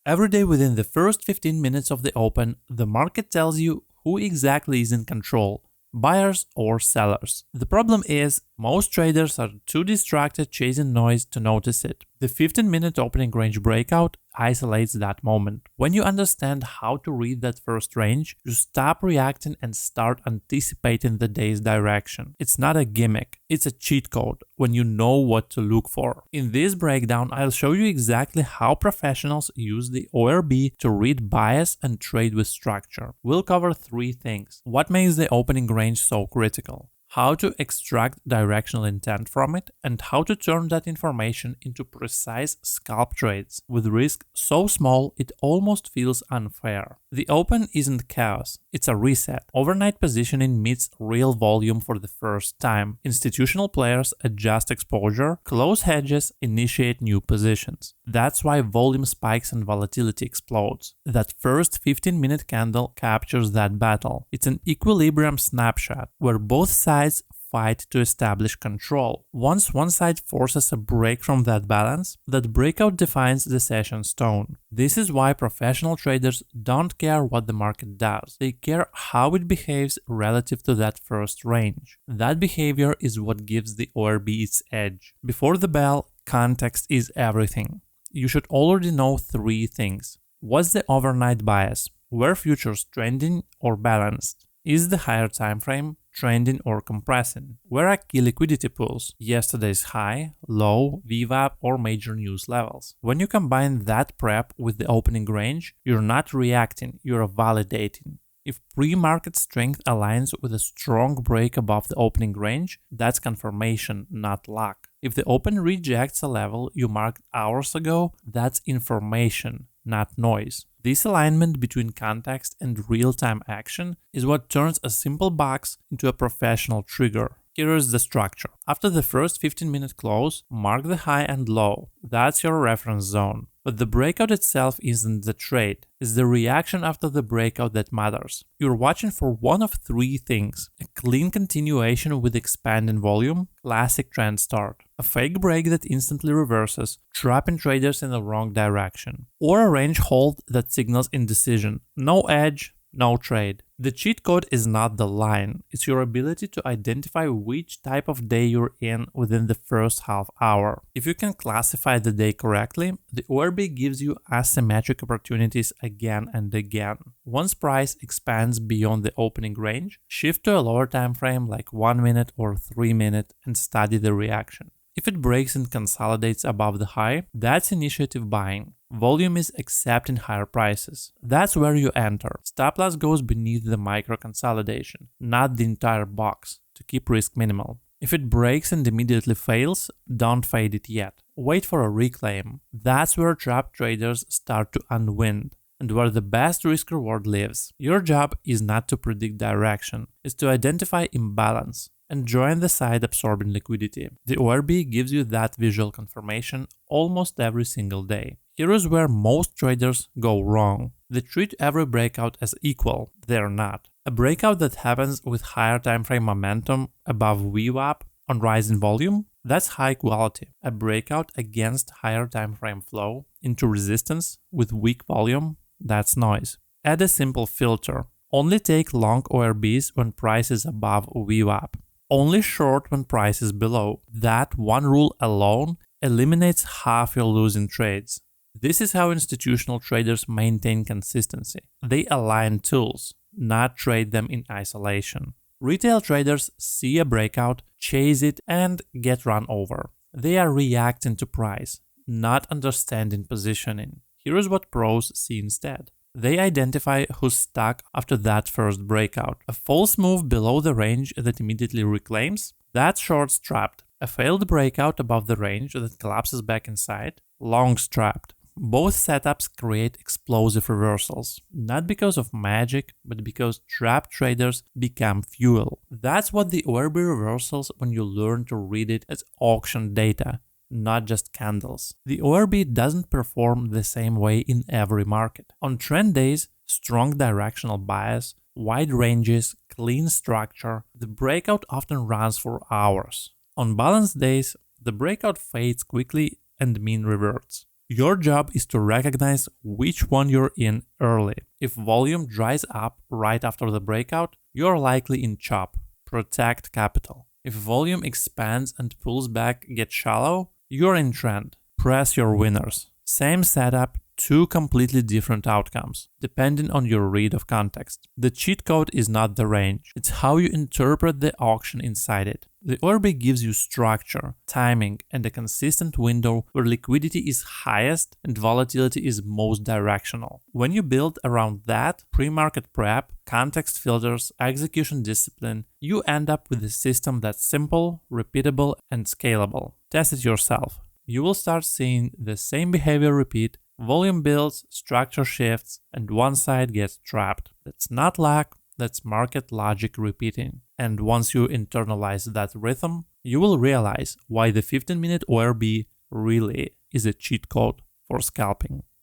Every day within the first 15 minutes of the open, the market tells you who exactly is in control, buyers or sellers. The problem is, most traders are too distracted chasing noise to notice it. The 15-minute opening range breakout isolates that moment. When you understand how to read that first range, you stop reacting and start anticipating the day's direction. It's not a gimmick, it's a cheat code when you know what to look for. In this breakdown, I'll show you exactly how professionals use the ORB to read bias and trade with structure. We'll cover 3 things. What makes the opening range so critical? How to extract directional intent from it, and how to turn that information into precise scalp trades with risk so small it almost feels unfair. The open isn't chaos, it's a reset. Overnight positioning meets real volume for the first time. Institutional players adjust exposure, close hedges, initiate new positions. That's why volume spikes and volatility explodes. That first 15-minute candle captures that battle. It's an equilibrium snapshot where both sides fight to establish control. Once one side forces a break from that balance, that breakout defines the session's tone. This is why professional traders don't care what the market does. They care how it behaves relative to that first range. That behavior is what gives the ORB its edge. Before the bell, context is everything. You should already know 3 things. What's the overnight bias? Were futures trending or balanced? Is the higher time frame trending or compressing? Where are key liquidity pools? Yesterday's high, low, VWAP or major news levels. When you combine that prep with the opening range, you're not reacting, you're validating. If pre-market strength aligns with a strong break above the opening range, that's confirmation, not luck. If the open rejects a level you marked hours ago, that's information, not noise. This alignment between context and real-time action is what turns a simple box into a professional trigger. Here is the structure. After the first 15-minute close, mark the high and low. That's your reference zone. But the breakout itself isn't the trade. It's the reaction after the breakout that matters. You're watching for one of 3 things: a clean continuation with expanding volume, classic trend start, a fake break that instantly reverses, trapping traders in the wrong direction, or a range hold that signals indecision. No edge, no trade. The cheat code is not the line, it's your ability to identify which type of day you're in within the first half hour. If you can classify the day correctly, the ORB gives you asymmetric opportunities again and again. Once price expands beyond the opening range, shift to a lower time frame like 1 minute or 3 minute and study the reaction. If it breaks and consolidates above the high, that's initiative buying. Volume is accepting higher prices. That's where you enter. Stop loss goes beneath the micro consolidation, not the entire box, to keep risk minimal. If it breaks and immediately fails, don't fade it yet. Wait for a reclaim. That's where trapped traders start to unwind, and where the best risk reward lives. Your job is not to predict direction, it's to identify imbalance and join the side absorbing liquidity. The ORB gives you that visual confirmation almost every single day. Here is where most traders go wrong. They treat every breakout as equal. They're not. A breakout that happens with higher timeframe momentum above VWAP on rising volume, that's high quality. A breakout against higher timeframe flow into resistance with weak volume, that's noise. Add a simple filter. Only take long ORBs when price is above VWAP. Only short when price is below. That one rule alone eliminates half your losing trades. This is how institutional traders maintain consistency. They align tools, not trade them in isolation. Retail traders see a breakout, chase it, and get run over. They are reacting to price, not understanding positioning. Here is what pros see instead. They identify who's stuck after that first breakout. A false move below the range that immediately reclaims, that's shorts trapped. A failed breakout above the range that collapses back inside, longs trapped. Both setups create explosive reversals, not because of magic, but because trapped traders become fuel. That's what the ORB reversals when you learn to read it as auction data, not just candles. The ORB doesn't perform the same way in every market. On trend days, strong directional bias, wide ranges, clean structure, the breakout often runs for hours. On balanced days, the breakout fades quickly and mean reverts. Your job is to recognize which one you're in early. If volume dries up right after the breakout, you're likely in chop. Protect capital. If volume expands and pulls back, get shallow, you're in trend. Press your winners. Same setup, two completely different outcomes, depending on your read of context. The cheat code is not the range, it's how you interpret the auction inside it. The ORB gives you structure, timing, and a consistent window where liquidity is highest and volatility is most directional. When you build around that, pre-market prep, context filters, execution discipline, you end up with a system that's simple, repeatable, and scalable. Test it yourself. You will start seeing the same behavior repeat. Volume builds, structure shifts, and one side gets trapped. That's not luck, that's market logic repeating. And once you internalize that rhythm, you will realize why the 15-minute ORB really is a cheat code for scalping.